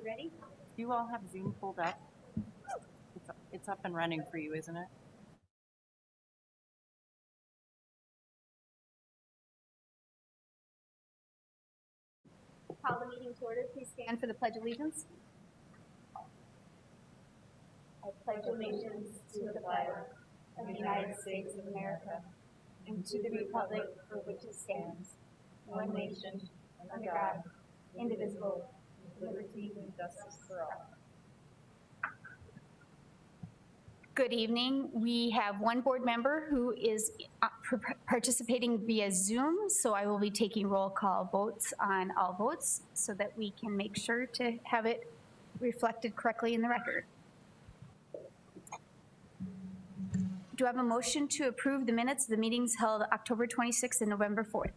ready? Do you all have Zoom pulled up? It's up and running for you, isn't it? Call the meeting to order. Please stand for the Pledge of Allegiance. I pledge allegiance to the flag of the United States of America and to the republic for which it stands, one nation, under God, indivisible, with liberty and justice for all. Good evening. We have one board member who is participating via Zoom, so I will be taking roll call votes on all votes so that we can make sure to have it reflected correctly in the record. Do I have a motion to approve the minutes of the meetings held October 26th and November 4th?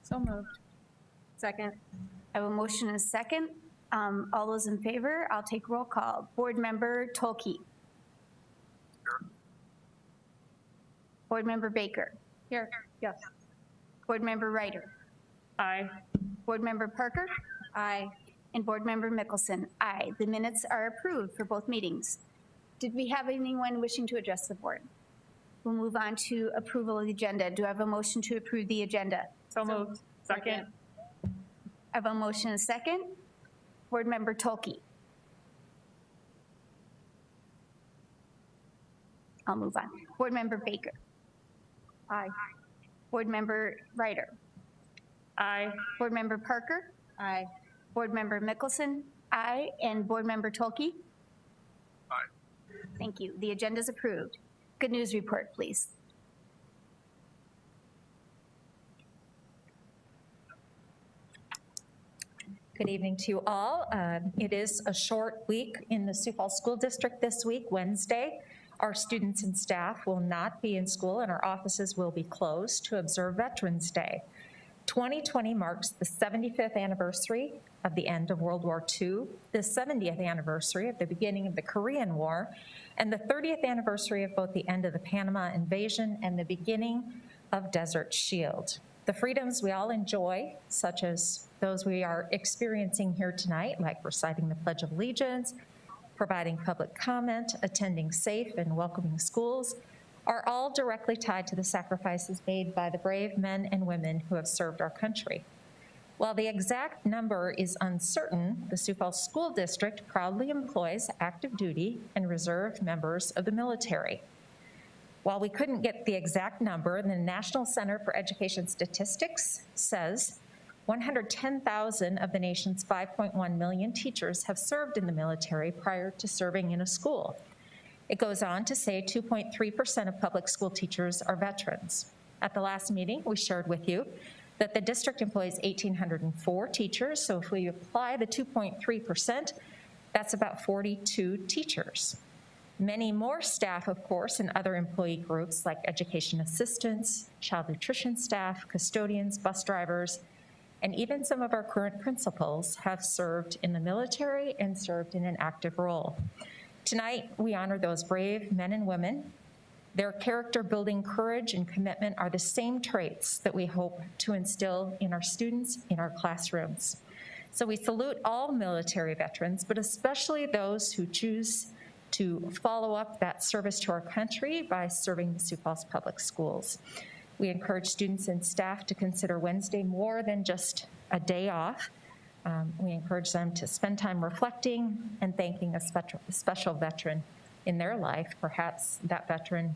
So moved. Second. I have a motion and a second. All those in favor, I'll take roll call. Board member Tolke. Board member Baker. Here. Yes. Board member Ryder. Aye. Board member Parker. Aye. And board member Mickelson. Aye. The minutes are approved for both meetings. Did we have anyone wishing to address the board? We'll move on to approval of the agenda. Do I have a motion to approve the agenda? So moved. Second. I have a motion and a second. Board member Tolke. I'll move on. Board member Baker. Aye. Board member Ryder. Aye. Board member Parker. Aye. Board member Mickelson. Aye. And board member Tolke. Aye. Thank you. The agenda is approved. Good news report, please. Good evening to you all. It is a short week in the Sioux Falls School District this week, Wednesday. Our students and staff will not be in school and our offices will be closed to observe Veterans Day. 2020 marks the 75th anniversary of the end of World War II, the 70th anniversary of the beginning of the Korean War, and the 30th anniversary of both the end of the Panama Invasion and the beginning of Desert Shield. The freedoms we all enjoy, such as those we are experiencing here tonight, like reciting the Pledge of Allegiance, providing public comment, attending safe and welcoming schools, are all directly tied to the sacrifices made by the brave men and women who have served our country. While the exact number is uncertain, the Sioux Falls School District proudly employs active duty and reserve members of the military. While we couldn't get the exact number, the National Center for Education Statistics says 110,000 of the nation's 5.1 million teachers have served in the military prior to serving in a school. It goes on to say 2.3% of public school teachers are veterans. At the last meeting, we shared with you that the district employs 1,804 teachers, so if we apply the 2.3%, that's about 42 teachers. Many more staff, of course, and other employee groups like education assistants, child nutrition staff, custodians, bus drivers, and even some of our current principals have served in the military and served in an active role. Tonight, we honor those brave men and women. Their character-building courage and commitment are the same traits that we hope to instill in our students in our classrooms. So we salute all military veterans, but especially those who choose to follow up that service to our country by serving the Sioux Falls Public Schools. We encourage students and staff to consider Wednesday more than just a day off. We encourage them to spend time reflecting and thanking a special veteran in their life. Perhaps that veteran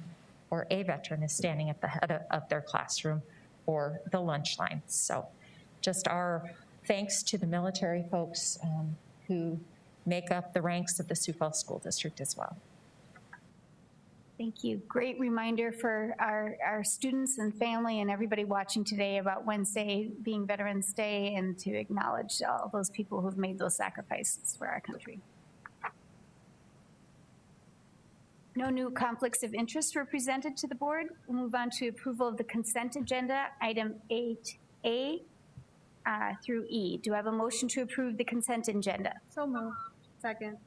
or a veteran is standing at the head of their classroom or the lunch line. So just our thanks to the military folks who make up the ranks of the Sioux Falls School District as well. Thank you. Great reminder for our students and family and everybody watching today about Wednesday being Veterans Day and to acknowledge all those people who've made those sacrifices for our country. No new conflicts of interest were presented to the board. We'll move on to approval of the consent agenda, item 8A through E. Do I have a motion to approve the consent agenda? So moved. Second.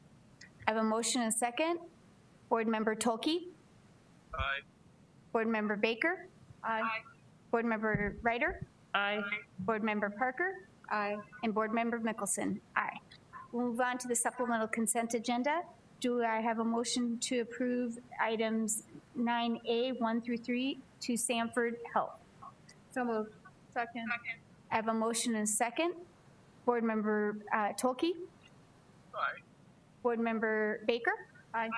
I have a motion and a second. Board member Tolke. Aye. Board member Baker. Aye. Board member Ryder. Aye. Board member Parker. Aye. And board member Mickelson. Aye. We'll move on to the supplemental consent agenda. Do I have a motion to approve items 9A, 1 through 3 to Sanford Health? So moved. Second. I have a motion and a second. Board Member Tolke? Aye. Board Member Baker? Aye.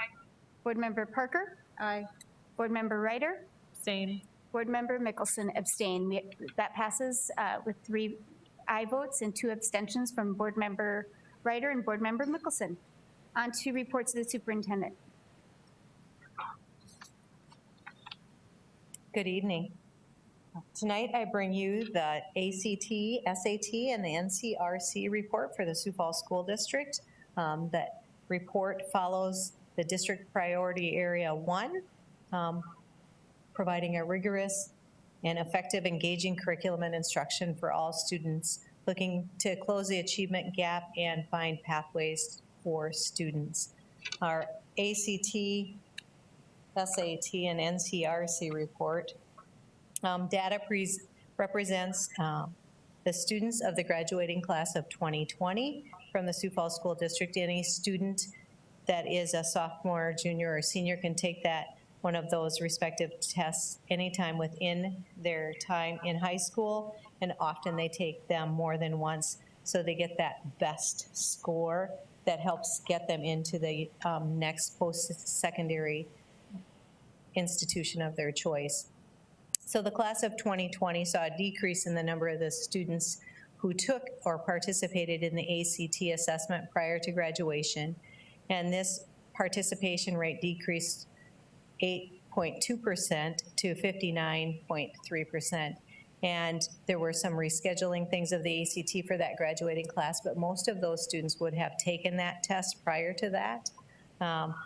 Board Member Parker? Aye. Board Member Ryder? Same. Board Member Mickelson abstain. That passes with 3 aye votes and 2 abstentions from Board Member Ryder and Board Member Mickelson. On to reports of the superintendent. Good evening. Tonight I bring you the ACT, SAT, and the NCRC report for the Sioux Falls School District. That report follows the District Priority Area 1, providing a rigorous and effective engaging curriculum and instruction for all students, looking to close the achievement gap and find pathways for students. Our ACT, SAT, and NCRC report data represents the students of the graduating class of 2020 from the Sioux Falls School District. Any student that is a sophomore, junior, or senior can take one of those respective tests anytime within their time in high school, and often they take them more than once, so they get that best score that helps get them into the next post-secondary institution of their choice. So the class of 2020 saw a decrease in the number of the students who took or participated in the ACT assessment prior to graduation, and this participation rate decreased 8.2% to 59.3%. And there were some rescheduling things of the ACT for that graduating class, but most of those students would have taken that test prior to that.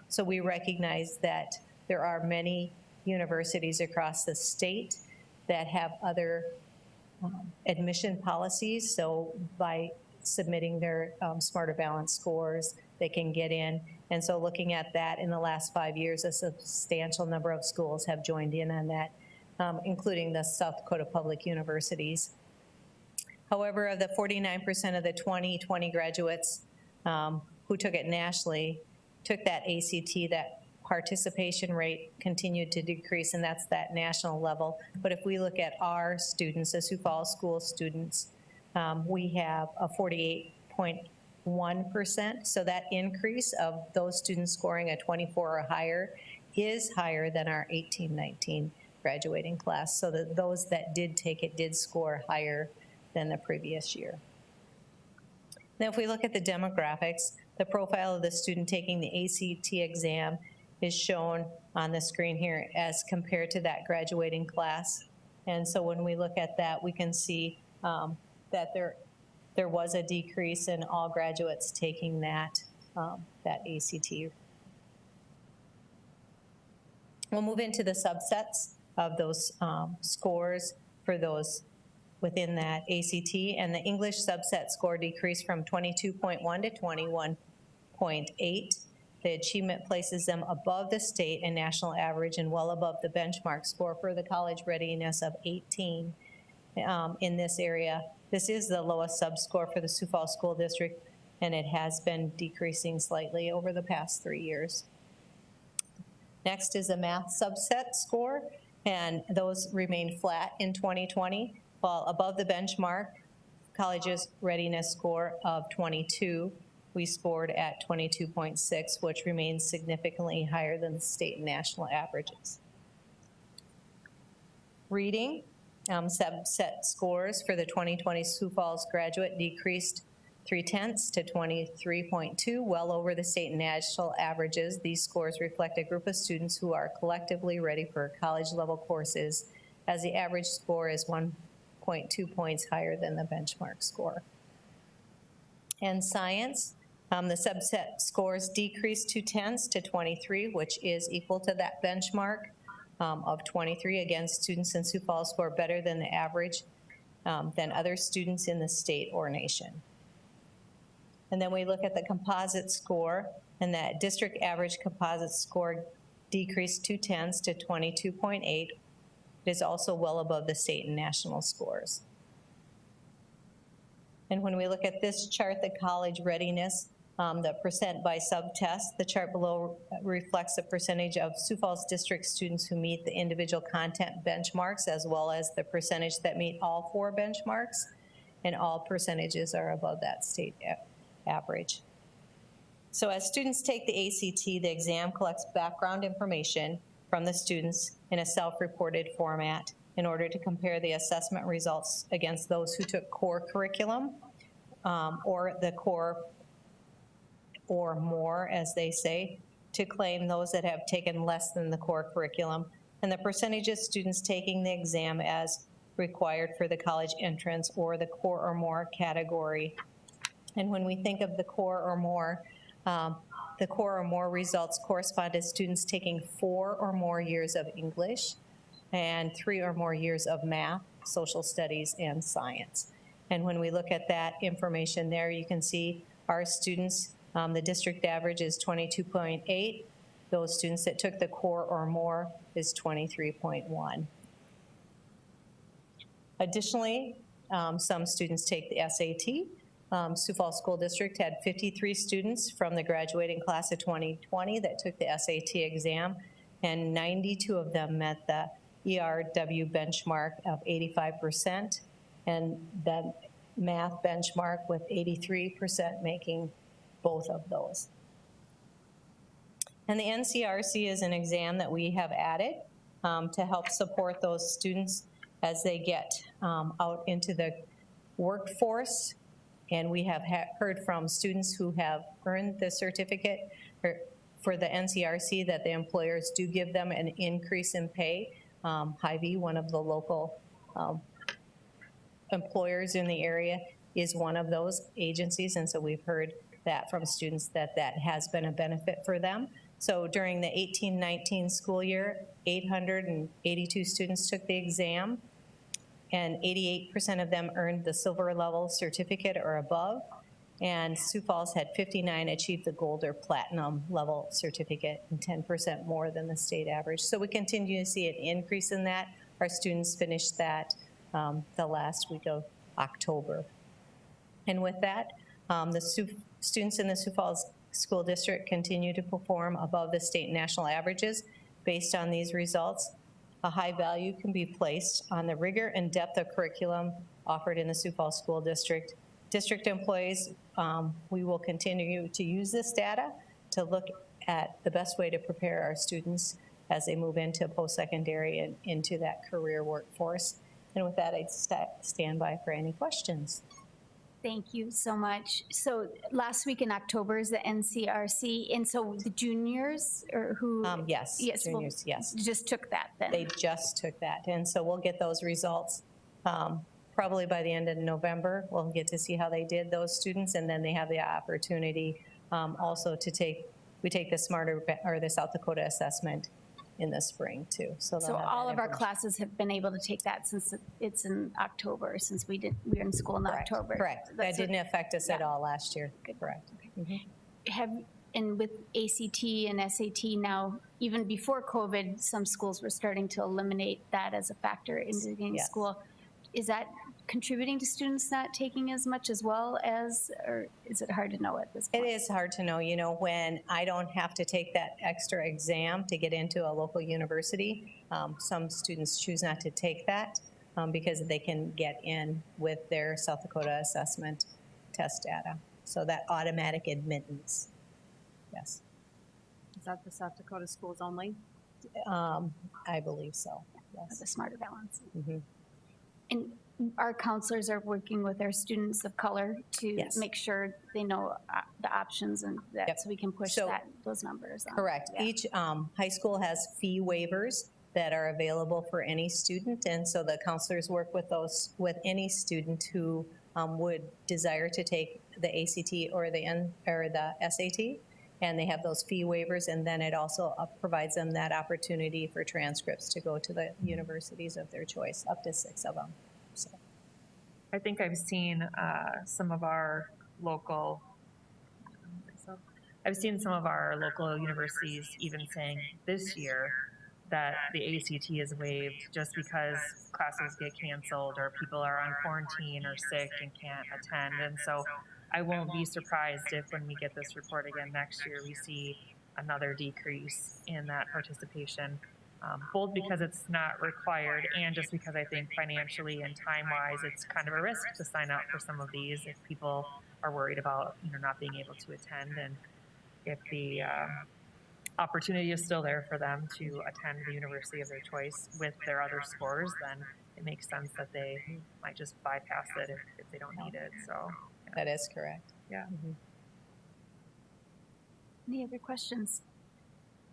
So we recognize that there are many universities across the state that have other admission policies. So by submitting their Smarter Balance scores, they can get in. And so looking at that, in the last 5 years, a substantial number of schools have joined in on that, including the South Dakota Public Universities. However, of the 49% of the 2020 graduates who took it nationally, took that ACT, that participation rate continued to decrease, and that's that national level. But if we look at our students, the Sioux Falls school students, we have a 48.1%. So that increase of those students scoring a 24 or higher is higher than our 18-19 graduating class. So that those that did take it did score higher than the previous year. Now, if we look at the demographics, the profile of the student taking the ACT exam is shown on the screen here as compared to that graduating class. And so when we look at that, we can see that there was a decrease in all graduates taking that ACT. We'll move into the subsets of those scores for those within that ACT, and the English subset score decreased from 22.1 to 21.8. The achievement places them above the state and national average and well above the benchmark score for the college readiness of 18 in this area. This is the lowest sub-score for the Sioux Falls School District, and it has been decreasing slightly over the past 3 years. Next is the math subset score, and those remained flat in 2020, while above the benchmark college's readiness score of 22, we scored at 22.6, which remains significantly higher than the state and national averages. Reading subset scores for the 2020 Sioux Falls graduate decreased 0.3 to 23.2, well over the state and national averages. These scores reflect a group of students who are collectively ready for college-level courses, as the average score is 1.2 points higher than the benchmark score. And science, the subset scores decreased 0.2 to 23, which is equal to that benchmark of 23. Again, students in Sioux Falls score better than the average than other students in the state or nation. And then we look at the composite score, and that district average composite score decreased 0.2 to 22.8. It is also well above the state and national scores. And when we look at this chart, the college readiness the percent by subtest. The chart below reflects the percentage of Sioux Falls District students who meet the individual content benchmarks, as well as the percentage that meet all 4 benchmarks, and all percentages are above that state average. So as students take the ACT, the exam collects background information from the students in a self-reported format in order to compare the assessment results against those who took core curriculum, or the core or more, as they say, to claim those that have taken less than the core curriculum, and the percentage of students taking the exam as required for the college entrance or the core or more category. And when we think of the core or more results correspond to students taking 4 or more years of English and 3 or more years of math, social studies, and science. And when we look at that information there, you can see our students, the district average is 22.8. Those students that took the core or more is 23.1. Additionally, some students take the SAT. Sioux Falls School District had 53 students from the graduating class of 2020 that took the SAT exam, and 92 of them met the ERW benchmark of 85%, and the math benchmark with 83% making both of those. And the NCRC is an exam that we have added to help support those students as they get out into the workforce. And we have heard from students who have earned the certificate for the NCRC that the employers do give them an increase in pay. Hy-Vee, one of the local employers in the area, is one of those agencies, and so we've heard that from students that that has been a benefit for them. So during the 18-19 school year, 882 students took the exam, and 88% of them earned the silver level certificate or above, and Sioux Falls had 59 achieve the gold or platinum level certificate, and 10% more than the state average. So we continue to see an increase in that. Our students finished that the last week of October. And with that, students in the Sioux Falls School District continue to perform above the state and national averages. Based on these results, a high value can be placed on the rigor and depth of curriculum offered in the Sioux Falls School District. District employees, we will continue to use this data to look at the best way to prepare our students as they move into post-secondary and into that career workforce. And with that, I'd stand by for any questions. Thank you so much. So last week in October is the NCRC, and so the juniors or who? Yes, juniors, yes. Just took that then? They just took that, and so we'll get those results probably by the end of November. We'll get to see how they did, those students, and then they have the opportunity also to take, we take the Smarter or the South Dakota assessment in the spring too. So all of our classes have been able to take that since it's in October, since we were in school in Correct. October. Correct. That didn't affect us at all last year. Good. Correct. Okay. And with ACT and SAT now, even before COVID, some schools were starting to eliminate that as a factor in getting Yes. school. Is that contributing to students not taking as much as well as, or is it hard to know at this point? It is hard to know. You know, when I don't have to take that extra exam to get into a local university, some students choose not to take that because they can get in with their South Dakota assessment test data. So that automatic admittance, yes. Is that the South Dakota schools only? I believe so, yes. The Smarter Balance. Mm-hmm. And our counselors are working with our students of color to Yes. make sure they know the options and that, Yep. so we can push So- those numbers on. Correct. Yeah. Each high school has fee waivers that are available for any student, and so the counselors work with any student who would desire to take the ACT or the SAT, and they have those fee waivers, and then it also provides them that opportunity for transcripts to go to the universities of their choice, up to 6 of them. So. I think I've seen some of our local universities even saying this year that the ACT is waived just because classes get canceled or people are on quarantine or sick and can't attend. And so I won't be surprised if when we get this report again next year, we see another decrease in that participation, both because it's not required and just because I think financially and time-wise, it's kind of a risk to sign up for some of these if people are worried about, not being able to attend. And if the opportunity is still there for them to attend the university of their choice with their other scores, then it makes sense that they might just bypass it if they don't need it. So That is correct. yeah. Any other questions?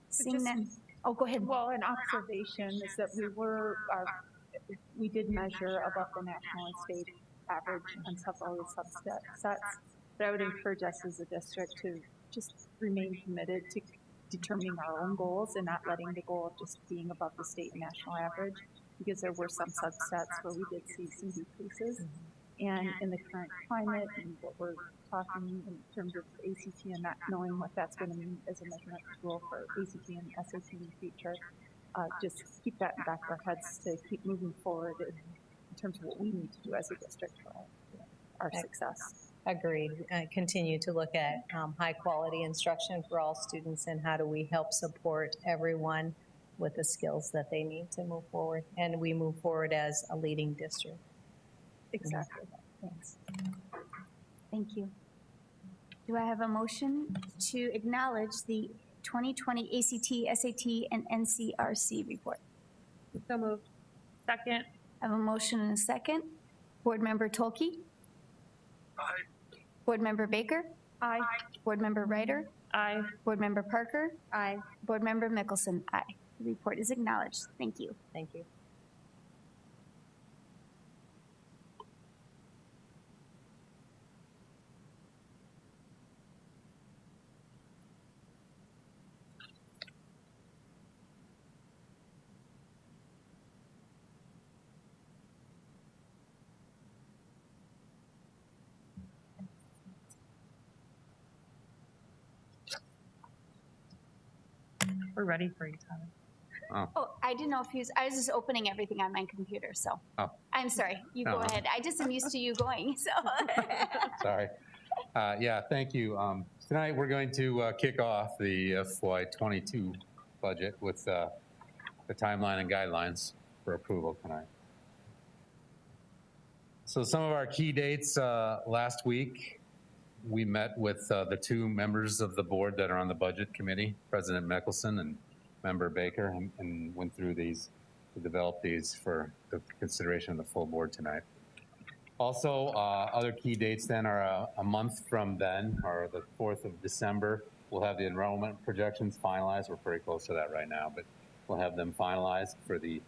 Seeing Just- none. Oh, go ahead. Well, an observation is that we did measure above the national and state average on several of the subsets, but I would encourage us as a district to just remain committed to determining our own goals and not letting the goal of just being above the state and national average, because there were some subsets where we did see some decreases. And in the current climate and what we're talking in terms of ACT and not knowing what that's going to mean as a measurement tool for ACT and SAT in the future, just keep that in the back of our heads to keep moving forward in terms of what we need to do as a district for our success. Agreed. Continue to look at high quality instruction for all students and how do we help support everyone with the skills that they need to move forward. And we move forward as a leading district. Exactly. Thanks. Thank you. Do I have a motion to acknowledge the 2020 ACT, SAT, and NCRC report? So moved. Second. I have a motion and a second. Board Member Tolke? Aye. Board Member Baker? Aye. Board Member Ryder? Aye. Board Member Parker? Aye. Board Member Mickelson? Aye. The report is acknowledged. Thank you. Thank you. We're ready for you, Tyler. Oh, I didn't know if he was, I was just opening everything on my computer, so. Oh. I'm sorry. You go Oh. ahead. I just am used to you going, so. Sorry. Yeah, thank you. Tonight, we're going to kick off the FY22 budget with the timeline and guidelines for approval tonight. So some of our key dates, last week, we met with the two members of the board that are on the budget committee, President Mickelson and Member Baker, and went through these, to develop these for the consideration of the full board tonight. Also, other key dates then are a month from then, or the 4th of December, we'll have the enrollment projections finalized. We're pretty close to that right now, but we'll have them finalized for the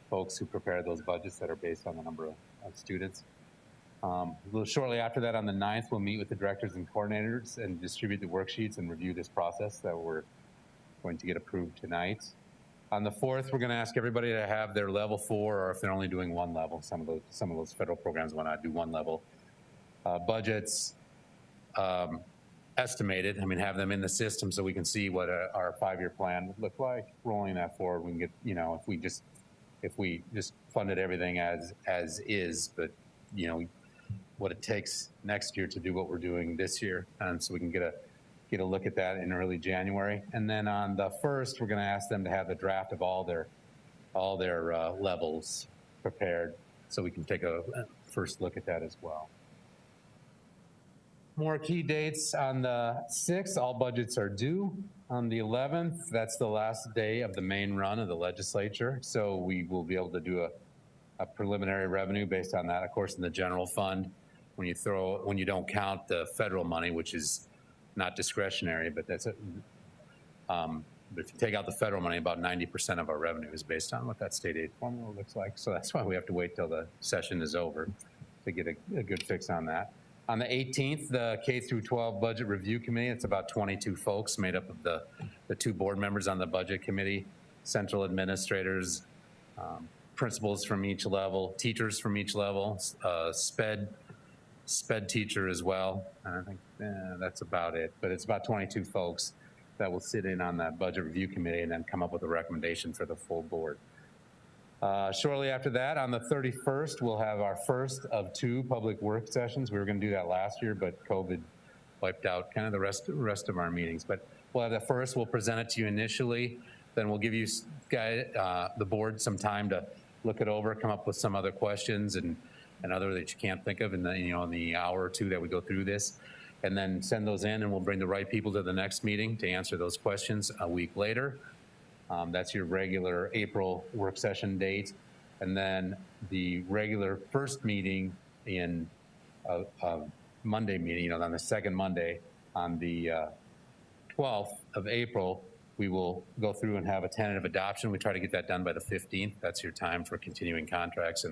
folks who prepare those budgets that are based on the number of students. A little shortly after that, on the 9th, we'll meet with the directors and coordinators and distribute the worksheets and review this process that we're going to get approved tonight. On the 4th, we're going to ask everybody to have their level 4, or if they're only doing one level, some of those federal programs will not do one level budgets estimated. I mean, have them in the system so we can see what our 5-year plan would look like. Rolling that forward, we can get, if we just funded everything as is, but what it takes next year to do what we're doing this year, so we can get a look at that in early January. And then on the 1st, we're going to ask them to have the draft of all their levels prepared, so we can take a first look at that as well. More key dates: on the 6th, all budgets are due. On the 11th, that's the last day of the main run of the legislature, so we will be able to do a preliminary revenue based on that. Of course, in the general fund, when you don't count the federal money, which is not discretionary, but that's it. But if you take out the federal money, about 90% of our revenue is based on what that state aid formula looks like. So that's why we have to wait till the session is over to get a good fix on that. On the 18th, the K through 12 Budget Review Committee, it's about 22 folks made up of the two board members on the budget committee, central administrators, principals from each level, teachers from each level, sped teacher as well. I think that's about it, but it's about 22 folks that will sit in on that budget review committee and then come up with a recommendation for the full board. Shortly after that, on the 31st, we'll have our first of 2 public work sessions. We were going to do that last year, but COVID wiped out kind of the rest of our meetings. But we'll have the first. We'll present it to you initially. Then we'll give you the board some time to look it over, come up with some other questions and other that you can't think of in the hour or 2 that we go through this, and then send those in, and we'll bring the right people to the next meeting to answer those questions a week later. That's your regular April work session date. And then the regular first meeting in Monday meeting, on the second Monday, on the 12th of April, we will go through and have a tentative adoption. We try to get that done by the 15th. That's your time for continuing contracts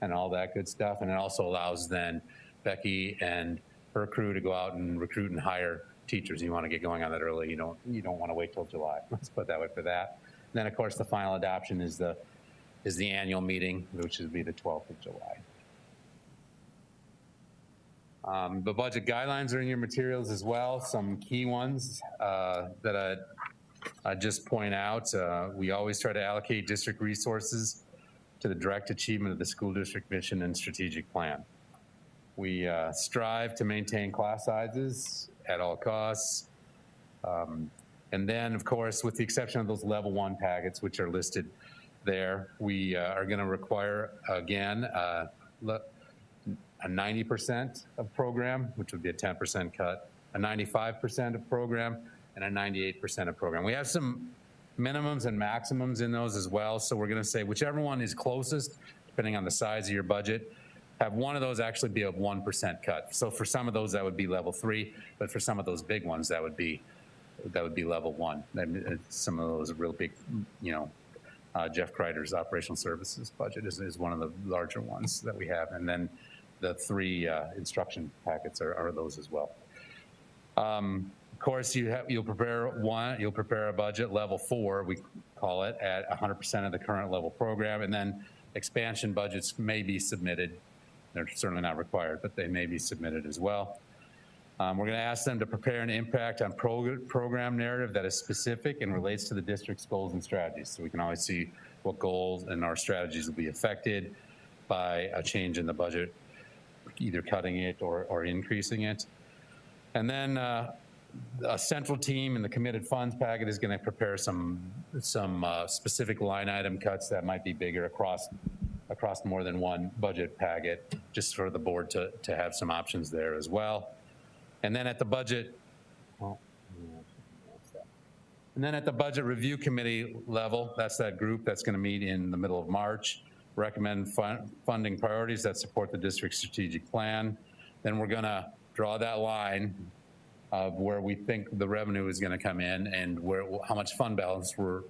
and all that good stuff. And it also allows then Becky and her crew to go out and recruit and hire teachers. You want to get going on that early. You don't want to wait till July. Let's put that way for that. And then of course the final adoption is the annual meeting, which would be the 12th of July. The budget guidelines are in your materials as well. Some key ones that I just point out. We always try to allocate district resources to the direct achievement of the school district mission and strategic plan. We strive to maintain class sizes at all costs. And then, of course, with the exception of those level 1 packets, which are listed there, we are going to require, again, a 90% of program, which would be a 10% cut, a 95% of program, and a 98% of program. We have some minimums and maximums in those as well, so we're going to say whichever one is closest, depending on the size of your budget, have one of those actually be a 1% cut. So for some of those, that would be level 3, but for some of those big ones, that would be level 1. Some of those are real big, Jeff Kreider's operational services budget is one of the larger ones that we have. And then the 3 instruction packets are those as well. Of course, you'll prepare a budget level 4, we call it, at 100% of the current level program, and then expansion budgets may be submitted. They're certainly not required, but they may be submitted as well. We're going to ask them to prepare an impact on program narrative that is specific and relates to the district's goals and strategies. So we can always see what goals and our strategies will be affected by a change in the budget, either cutting it or increasing it. And then a central team in the committed funds packet is going to prepare some specific line item cuts that might be bigger across more than one budget packet, just for the board to have some options there as well. And then at the budget, review committee level, that's that group that's going to meet in the middle of March, recommend funding priorities that support the district's strategic plan. Then we're going to draw that line of where we think the revenue is going to come in and how much fund balance we're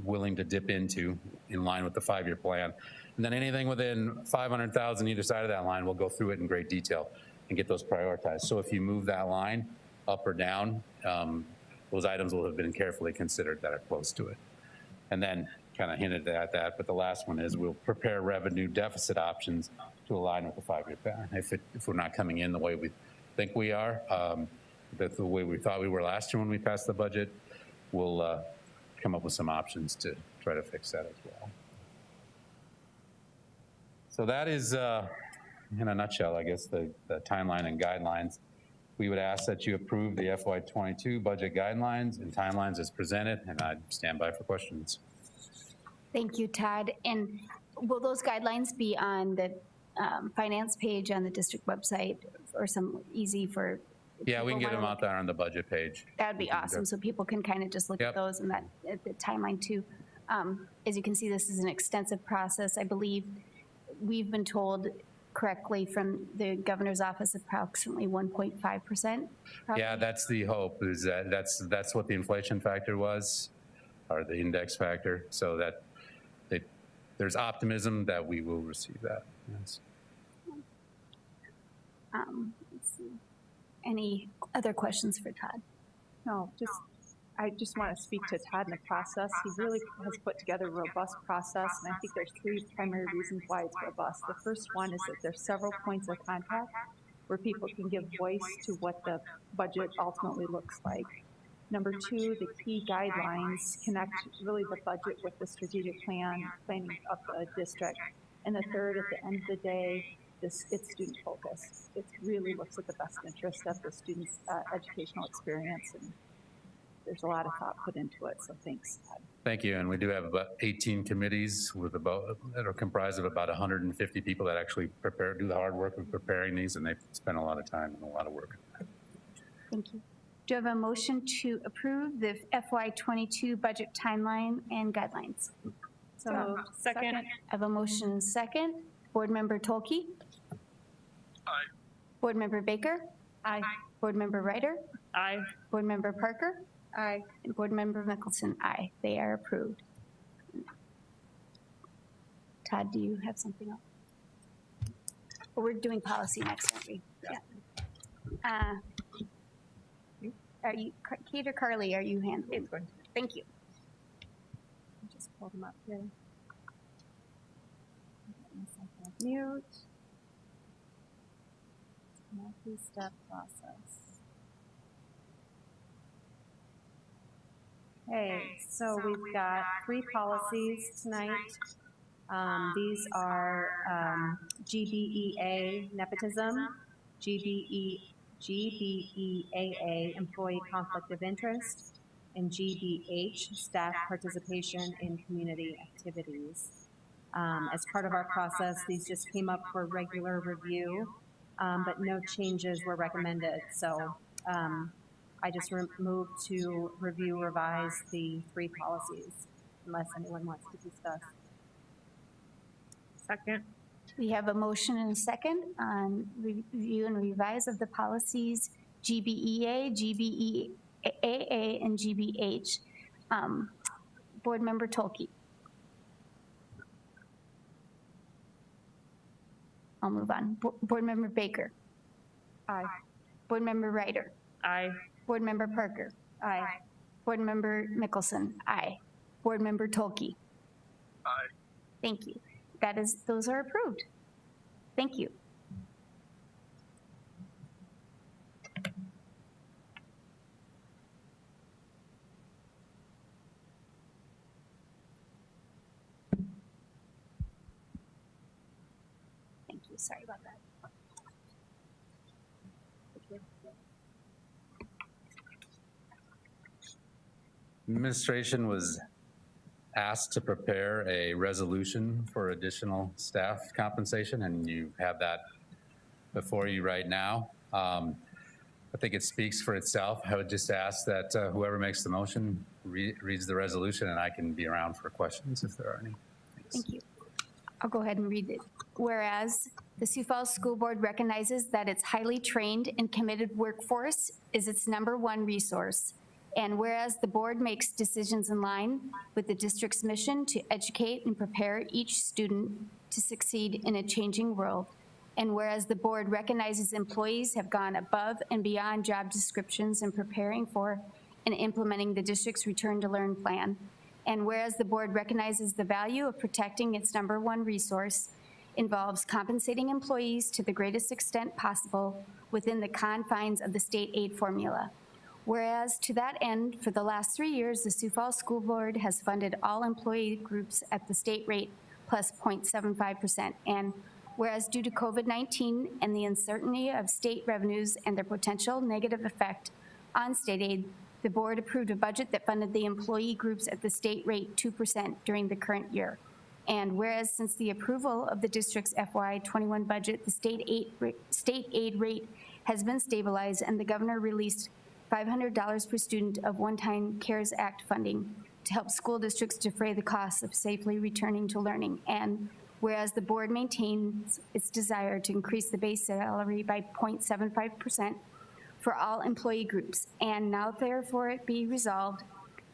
willing to dip into in line with the 5-year plan. And then anything within 500,000 either side of that line, we'll go through it in great detail and get those prioritized. So if you move that line up or down, those items will have been carefully considered that are close to it. And then kind of hinted at that, but the last one is we'll prepare revenue deficit options to align with the 5-year plan. If we're not coming in the way we think we are, that's the way we thought we were last year when we passed the budget, we'll come up with some options to try to fix that as well. So that is, in a nutshell, I guess, the timeline and guidelines. We would ask that you approve the FY22 budget guidelines and timelines as presented, and I'd stand by for questions. Thank you, Todd. And will those guidelines be on the finance page on the district website, or some easy for? Yeah, we can get them out there on the budget page. That would be awesome, so people can kind of just look at those and at the timeline too. As you can see, this is an extensive process. I believe we've been told correctly from the governor's office, approximately 1.5%. Yeah, that's the hope, is that's what the inflation factor was, or the index factor, so that there's optimism that we will receive that. Yes. Let's see. Any other questions for Todd? No, I just want to speak to Todd in the process. He really has put together a robust process, and I think there's 3 primary reasons why it's robust. The first one is that there's several points of contact where people can give voice to what the budget ultimately looks like. Number two, the key guidelines connect really the budget with the strategic planning of the district. And the third, at the end of the day, it's student focused. It really looks at the best interest of the student's educational experience, and there's a lot of thought put into it, so thanks. Thank you. And we do have about 18 committees that are comprised of about 150 people that actually do the hard work of preparing these, and they spend a lot of time and a lot of work. Thank you. Do you have a motion to approve the FY22 budget timeline and guidelines? So Second. I have a motion and second. Board Member Tolke? Aye. Board Member Baker? Aye. Board Member Ryder? Aye. Board Member Parker? Aye. And Board Member Mickelson, aye. They are approved. Todd, do you have something else? Oh, we're doing policy next, aren't we? Yeah. Are you, Kate or Carly, are you handling? Thank you. Just pull them up here. Mute. Multi-step process. Okay, so we've got 3 policies tonight. These are GBEA, nepotism, GBEAA, employee conflict of interest, and GBH, staff participation in community activities. As part of our process, these just came up for regular review, but no changes were recommended. So I just moved to revise the 3 policies, unless anyone wants to discuss. Second. We have a motion and a second on review and revise of the policies GBEA, GBEAA, and GBH. Board Member Tolke. I'll move on. Board Member Baker. Aye. Board Member Ryder. Aye. Board Member Parker. Aye. Board Member Mickelson. Aye. Board Member Tolke. Aye. Thank you. Those are approved. Thank you. Thank you. Sorry about that. Administration was asked to prepare a resolution for additional staff compensation, and you have that before you right now. I think it speaks for itself. I would just ask that whoever makes the motion reads the resolution, and I can be around for questions if there are any. Thanks. Thank you. I'll go ahead and read it. Whereas the Sioux Falls School Board recognizes that its highly trained and committed workforce is its #1 resource. And whereas the board makes decisions in line with the district's mission to educate and prepare each student to succeed in a changing world. And whereas the board recognizes employees have gone above and beyond job descriptions in preparing for and implementing the district's Return to Learn plan. And whereas the board recognizes the value of protecting its #1 resource involves compensating employees to the greatest extent possible within the confines of the state aid formula. Whereas to that end, for the last 3 years, the Sioux Falls School Board has funded all employee groups at the state rate plus 0.75%. And whereas due to COVID-19 and the uncertainty of state revenues and their potential negative effect on state aid, the board approved a budget that funded the employee groups at the state rate 2% during the current year. And whereas since the approval of the district's FY21 budget, the state aid rate has been stabilized and the governor released $500 per student of one-time CARES Act funding to help school districts defray the costs of safely returning to learning. And whereas the board maintains its desire to increase the base salary by 0.75% for all employee groups, and now therefore it be resolved,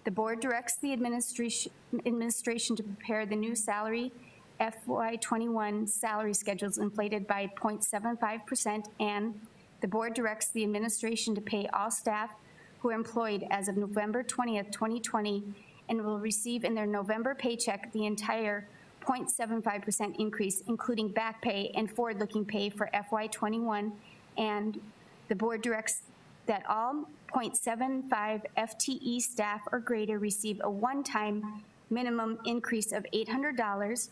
the board directs the administration to prepare the new salary FY21 salary schedules inflated by 0.75%, and the board directs the administration to pay all staff who are employed as of November 20th, 2020, and will receive in their November paycheck the entire 0.75% increase, including back pay and forward-looking pay for FY21. And the board directs that all .75 FTE staff or greater receive a one-time minimum increase of $800,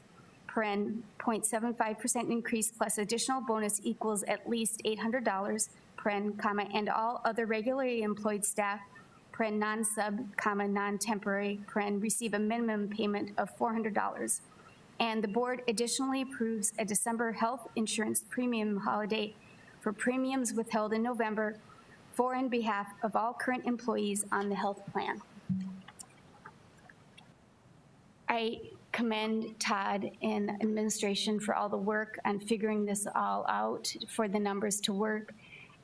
paren 0.75% increase plus additional bonus equals at least $800, paren, comma, and all other regularly employed staff, paren non-sub, comma, non-temporary, paren receive a minimum payment of $400. And the board additionally approves a December health insurance premium holiday for premiums withheld in November for and behalf of all current employees on the health plan. I commend Todd and administration for all the work on figuring this all out for the numbers to work.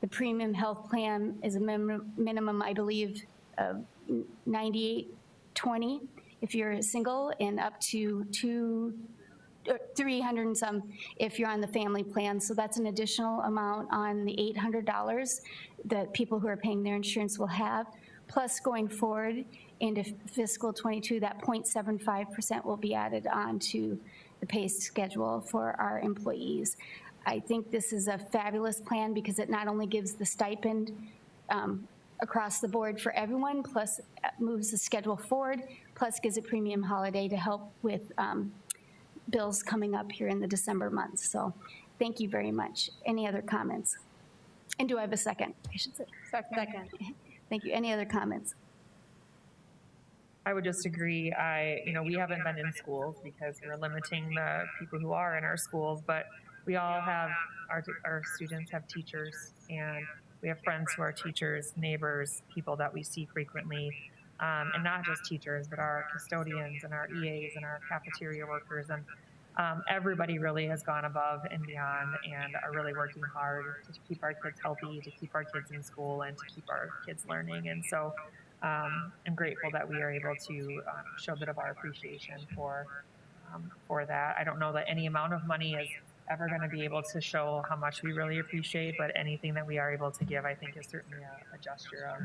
The premium health plan is a minimum, I believe, of $98.20 if you're single, and up to 300 and some if you're on the family plan. So that's an additional amount on the $800 that people who are paying their insurance will have. Plus, going forward into fiscal 22, that 0.75% will be added on to the pay schedule for our employees. I think this is a fabulous plan because it not only gives the stipend across the board for everyone, plus moves the schedule forward, plus gives a premium holiday to help with bills coming up here in the December month. So thank you very much. Any other comments? And do I have a second? I should say. Second. Thank you. Any other comments? I would just agree. We haven't been in schools because we're limiting the people who are in our schools, but we all have, our students have teachers, and we have friends who are teachers, neighbors, people that we see frequently, and not just teachers, but our custodians and our EAs and our cafeteria workers. And everybody really has gone above and beyond and are really working hard to keep our kids healthy, to keep our kids in school, and to keep our kids learning. And so I'm grateful that we are able to show a bit of our appreciation for that. I don't know that any amount of money is ever going to be able to show how much we really appreciate, but anything that we are able to give, I think, is certainly a gesture of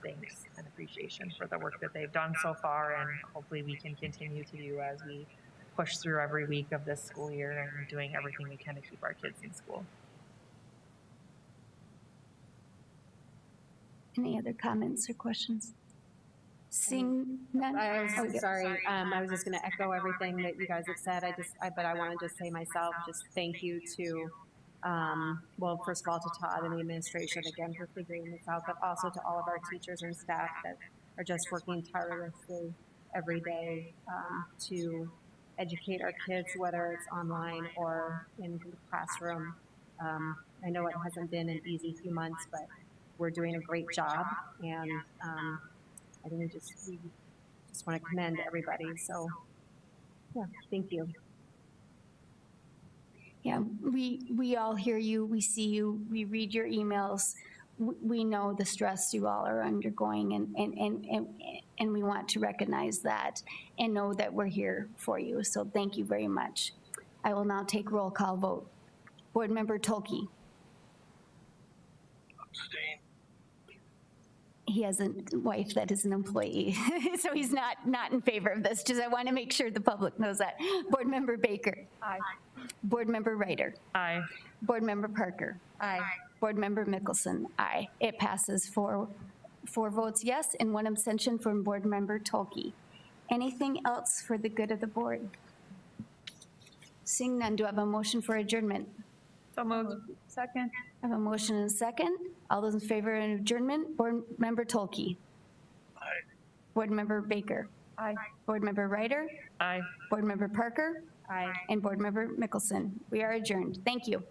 thanks and appreciation for the work that they've done so far, and hopefully we can continue to do as we push through every week of this school year and doing everything we can to keep our kids in school. Any other comments or questions? Seeing none? I was Oh, yeah. sorry. I was just going to echo everything that you guys have said. But I want to just say myself, just thank you to, well, first of all, to Todd and the administration again for figuring this out, but also to all of our teachers and staff that are just working tirelessly every day to educate our kids, whether it's online or in the classroom. I know it hasn't been an easy few months, but we're doing a great job, and I think we just want to commend everybody. So, yeah, thank you. Yeah, we all hear you, we see you, we read your emails. We know the stress you all are undergoing, and we want to recognize that and know that we're here for you. So thank you very much. I will now take roll call vote. Board Member Tolke. Abstain. He has a wife that is an employee, so he's not in favor of this. Just I want to make sure the public knows that. Board Member Baker. Aye. Board Member Ryder. Aye. Board Member Parker. Aye. Board Member Mickelson. Aye. It passes four votes yes and one abstention from Board Member Tolke. Anything else for the good of the board? Seeing none, do I have a motion for adjournment? So moved. Second. I have a motion and a second. All those in favor of adjournment, Board Member Tolke. Aye. Board Member Baker. Aye. Board Member Ryder. Aye. Board Member Parker. Aye. And Board Member Mickelson. We are adjourned. Thank you.